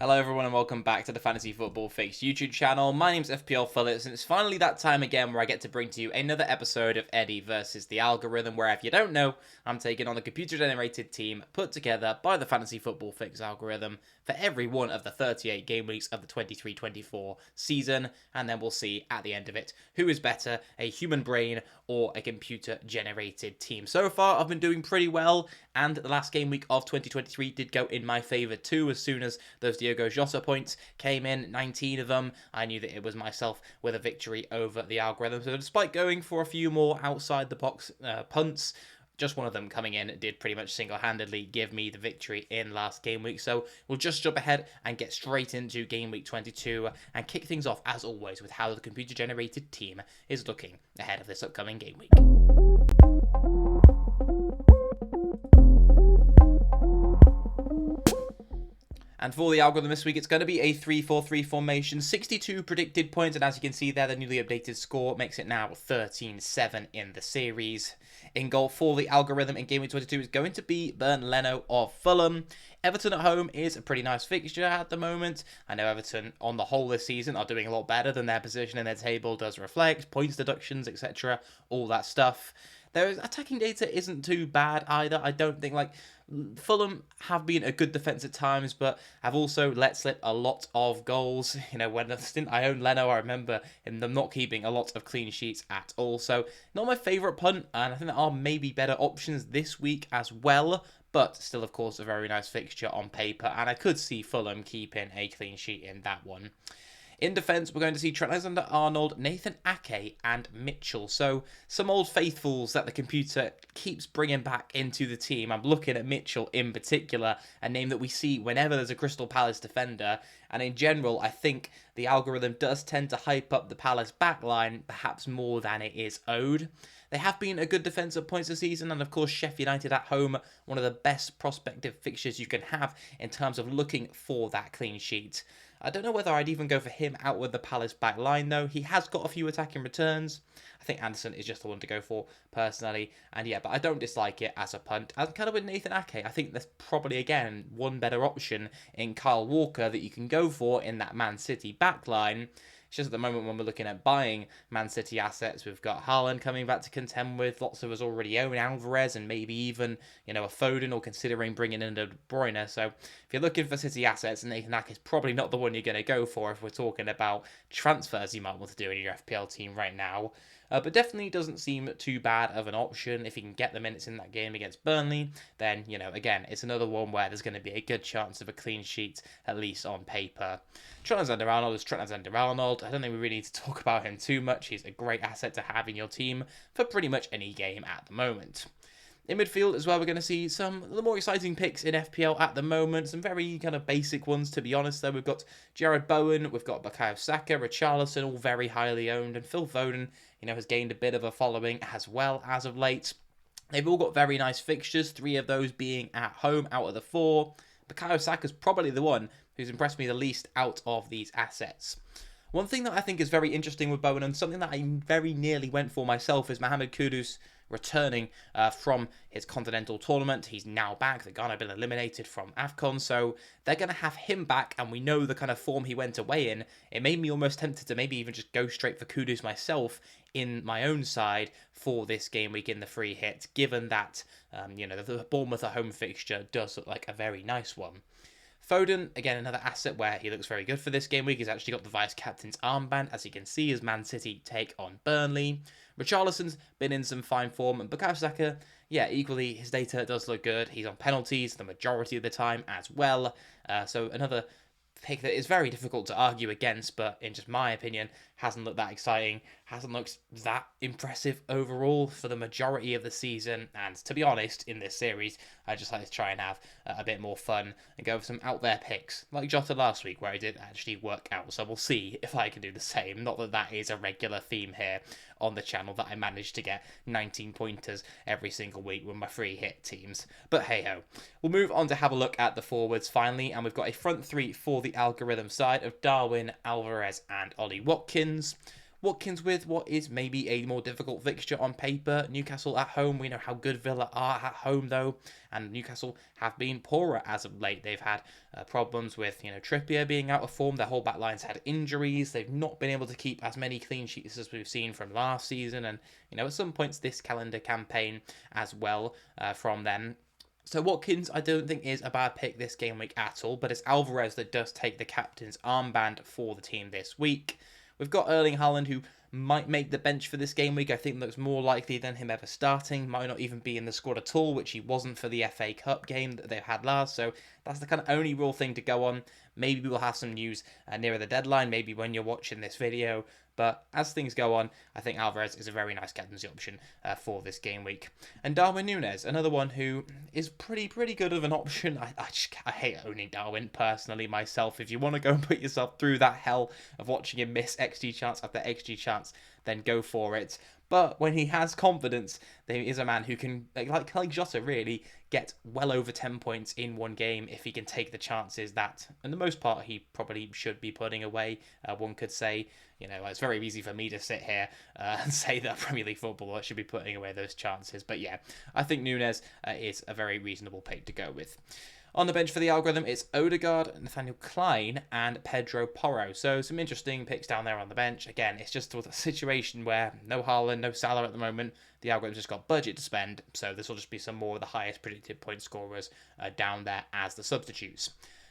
Hello everyone and welcome back to the Fantasy Football Fix YouTube channel. My name's FPL Phillips and it's finally that time again where I get to bring to you another episode of Eddie versus the algorithm, where if you don't know, I'm taking on a computer generated team put together by the Fantasy Football Fix algorithm for every one of the 38 game weeks of the 23-24 season, and then we'll see at the end of it who is better, a human brain or a computer generated team. So far I've been doing pretty well, and the last game week of 2023 did go in my favour too. As soon as those Diogo Jota points came in, 19 of them, I knew that it was myself with a victory over the algorithm. So despite going for a few more outside the box punts, just one of them coming in did pretty much single-handedly give me the victory in last game week. So we'll just jump ahead and get straight into game week 22 and kick things off as always with how the computer generated team is looking ahead of this upcoming game week. And for the algorithm this week, it's going to be a 3-4-3 formation, 62 predicted points, and as you can see there, the newly updated score makes it now 13-7 in the series. In goal for the algorithm in game week 22 is going to be Bernd Leno of Fulham. Everton at home is a pretty nice fixture at the moment. I know Everton on the whole this season are doing a lot better than their position in their table does reflect, points deductions, etc., all that stuff. Their attacking data isn't too bad either. I don't think, Fulham have been a good defence at times, but have also let slip a lot of goals. You know, when I owned Leno, I remember them not keeping a lot of clean sheets at all. So, not my favourite punt, and I think there are maybe better options this week as well. But still, of course, a very nice fixture on paper, and I could see Fulham keeping a clean sheet in that one. In defence, we're going to see Trent Alexander-Arnold, Nathan Ake, and Mitchell. So, some old faithfuls that the computer keeps bringing back into the team. I'm looking at Mitchell in particular, a name that we see whenever there's a Crystal Palace defender. And in general, I think the algorithm does tend to hype up the Palace backline, perhaps more than it is owed. They have been a good defence at points this season, and of course Sheffield United at home, one of the best prospective fixtures you can have in terms of looking for that clean sheet. I don't know whether I'd even go for him out with the Palace back line though. He has got a few attacking returns. I think Anderson is just the one to go for personally. And yeah, but I don't dislike it as a punt. As kind of with Nathan Ake, I think there's probably again one better option in Kyle Walker that you can go for in that Man City back line. It's just at the moment when we're looking at buying Man City assets, we've got Haaland coming back to contend with. Lots of us already own Alvarez and maybe even, a Foden, or considering bringing in a De Bruyne. So if you're looking for City assets, Nathan Ake is probably not the one you're going to go for if we're talking about transfers you might want to do in your FPL team right now. But definitely doesn't seem too bad of an option. If you can get the minutes in that game against Burnley, then, again, it's another one where there's going to be a good chance of a clean sheet, at least on paper. Trent Alexander-Arnold is Trent Alexander-Arnold. I don't think we really need to talk about him too much. He's a great asset to have in your team for pretty much any game at the moment. In midfield as well, we're going to see some of the more exciting picks in FPL at the moment. Some very kind of basic ones, to be honest, though. We've got Jared Bowen, we've got Bukayo Saka, Richarlison, all very highly owned, and Phil Foden, has gained a bit of a following as well as of late. They've all got very nice fixtures, 3 of those being at home out of the 4. Bukayo Saka's probably the one who's impressed me the least out of these assets. One thing that I think is very interesting with Bowen, and something that I very nearly went for myself, is Mohamed Kudus returning from his continental tournament. He's now back. The Ghana have been eliminated from AFCON, so they're going to have him back, and we know the kind of form he went away in. It made me almost tempted to maybe even just go straight for Kudus myself in my own side for this game week in the free hit, given that, the Bournemouth at home fixture does look like a very nice one. Foden, again, another asset where he looks very good for this game week. He's actually got the vice-captain's armband, as you can see, as Man City take on Burnley. Richarlison's been in some fine form, and Bukayo Saka, equally, his data does look good. He's on penalties the majority of the time as well. So another pick that is very difficult to argue against, but in just my opinion, hasn't looked that exciting, hasn't looked that impressive overall for the majority of the season. And to be honest, in this series, I just like to try and have a bit more fun and go with some out there picks, like Jota last week, where I did actually work out. So we'll see if I can do the same. Not that that is a regular theme here on the channel, that I managed to get 19 pointers every single week with my free hit teams. But hey ho. We'll move on to have a look at the forwards finally, and we've got a front 3 for the algorithm side of Darwin, Alvarez, and Ollie Watkins. Watkins with what is maybe a more difficult fixture on paper. Newcastle at home. We know how good Villa are at home, though, and Newcastle have been poorer as of late. They've had problems with, Trippier being out of form. Their whole back line's had injuries. They've not been able to keep as many clean sheets as we've seen from last season, and, at some points this calendar campaign as well from them. So Watkins, I don't think is a bad pick this game week at all, but it's Alvarez that does take the captain's armband for the team this week. We've got Erling Haaland, who might make the bench for this game week. I think looks more likely than him ever starting. Might not even be in the squad at all, which he wasn't for the FA Cup game that they've had last. So that's the kind of only real thing to go on. Maybe we'll have some news nearer the deadline, maybe when you're watching this video. But as things go on, I think Alvarez is a very nice captaincy option for this game week. And Darwin Núñez, another one who is pretty good of an option. I hate owning Darwin personally myself. If you want to go and put yourself through that hell of watching him miss XG chance after XG chance, then go for it. But when he has confidence, there is a man who can, like Jota, really get well over 10 points in one game if he can take the chances that, in the most part, he probably should be putting away. One could say, it's very easy for me to sit here and say that Premier League footballer should be putting away those chances. But yeah, I think Núñez is a very reasonable pick to go with. On the bench for the algorithm, it's Odegaard, Nathaniel Klein, and Pedro Porro. So some interesting picks down there on the bench. Again, it's just a situation where no Haaland, no Salah at the moment. The algorithm's just got budget to spend, so this will just be some more of the highest predicted point scorers down there as the substitutes.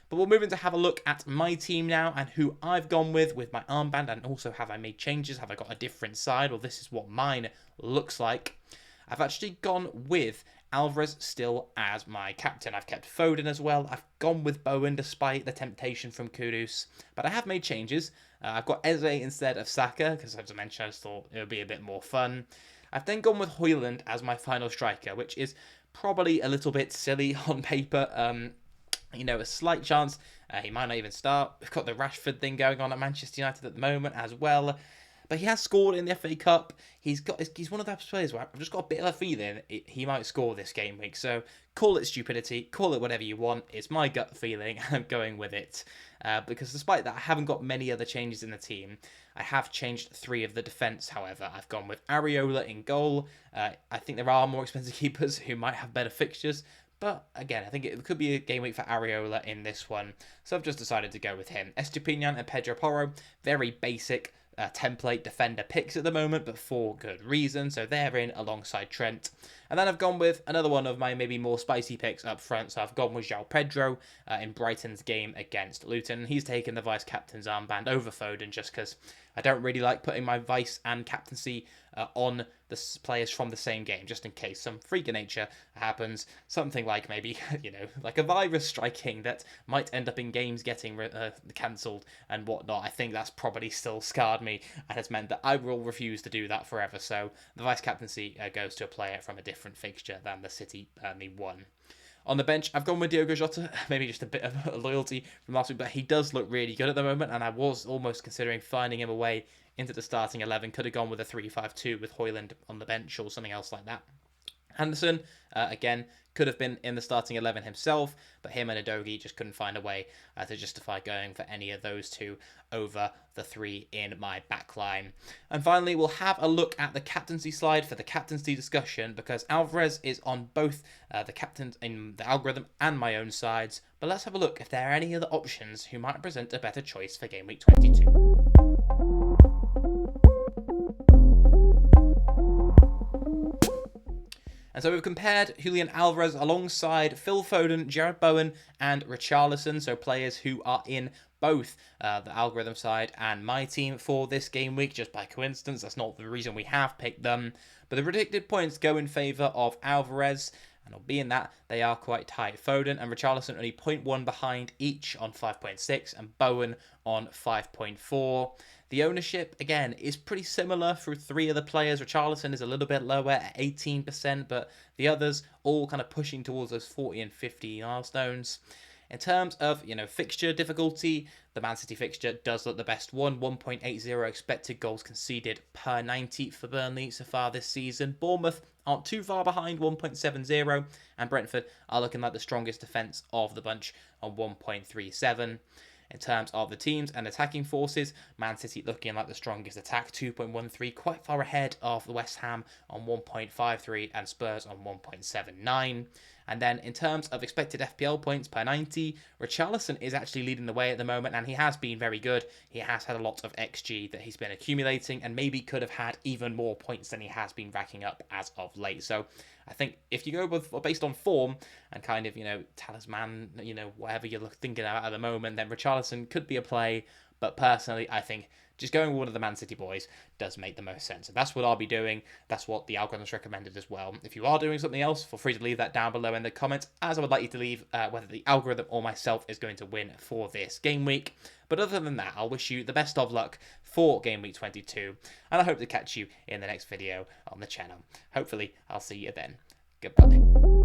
But we'll move in to have a look at my team now and who I've gone with my armband, and also have I made changes? Have I got a different side? Well, this is what mine looks like. I've actually gone with Alvarez still as my captain. I've kept Foden as well. I've gone with Bowen despite the temptation from Kudus. But I have made changes. I've got Eze instead of Saka, because as I mentioned, I just thought it would be a bit more fun. I've then gone with Højlund as my final striker, which is probably a little bit silly on paper. A slight chance he might not even start. We've got the Rashford thing going on at Manchester United at the moment as well. But he has scored in the FA Cup. He's one of those players where I've just got a bit of a feeling he might score this game week. So call it stupidity, call it whatever you want. It's my gut feeling, and I'm going with it. Because despite that, I haven't got many other changes in the team. I have changed 3 of the defence, however. I've gone with Areola in goal. I think there are more expensive keepers who might have better fixtures. But again, I think it could be a game week for Areola in this one. So I've just decided to go with him. Estupiñán and Pedro Porro, very basic template defender picks at the moment, but for good reason. So they're in alongside Trent. And then I've gone with another one of my maybe more spicy picks up front. So I've gone with João Pedro in Brighton's game against Luton. He's taken the vice-captain's armband over Foden just because I don't really like putting my vice and captaincy on the players from the same game, just in case some freak of nature happens. Something like maybe, like a virus striking that might end up in games getting cancelled and whatnot. I think that's probably still scarred me, and has meant that I will refuse to do that forever. So the vice-captaincy goes to a player from a different fixture than the City Burnley one. On the bench, I've gone with Diogo Jota, maybe just a bit of loyalty from last week, but he does look really good at the moment, and I was almost considering finding him away into the starting 11. Could have gone with a 3-5-2 with Højlund on the bench or something else like that. Henderson, again, could have been in the starting 11 himself, but him and Udogie just couldn't find a way to justify going for any of those two over the 3 in my backline. And finally, we'll have a look at the captaincy slide for the captaincy discussion, because Alvarez is on both the captains in the algorithm and my own sides. But let's have a look if there are any other options who might present a better choice for game week 22. And so we've compared Julian Alvarez alongside Phil Foden, Jarrod Bowen, and Richarlison, so players who are in both the algorithm side and my team for this game week, just by coincidence. That's not the reason we have picked them. But the predicted points go in favour of Alvarez, and albeit that they are quite tight. Foden and Richarlison only 0.1 behind each on 5.6, and Bowen on 5.4. The ownership, again, is pretty similar for 3 of the players. Richarlison is a little bit lower at 18%, but the others all kind of pushing towards those 40 and 50 milestones. In terms of, fixture difficulty, the Man City fixture does look the best one. 1.80 expected goals conceded per 90 for Burnley so far this season. Bournemouth aren't too far behind, 1.70, and Brentford are looking like the strongest defence of the bunch on 1.37. In terms of the teams and attacking forces, Man City looking like the strongest attack, 2.13, quite far ahead of the West Ham on 1.53 and Spurs on 1.79. And then in terms of expected FPL points per 90, Richarlison is actually leading the way at the moment, and he has been very good. He has had a lot of XG that he's been accumulating, and maybe could have had even more points than he has been racking up as of late. So I think if you go with based on form and kind of, talisman, whatever you're thinking about at the moment, then Richarlison could be a play. But personally, I think just going with one of the Man City boys does make the most sense. And that's what I'll be doing. That's what the algorithm's recommended as well. If you are doing something else, feel free to leave that down below in the comments, as I would like you to leave whether the algorithm or myself is going to win for this game week. But other than that, I'll wish you the best of luck for game week 22. And I hope to catch you in the next video on the channel. Hopefully, I'll see you then. Goodbye.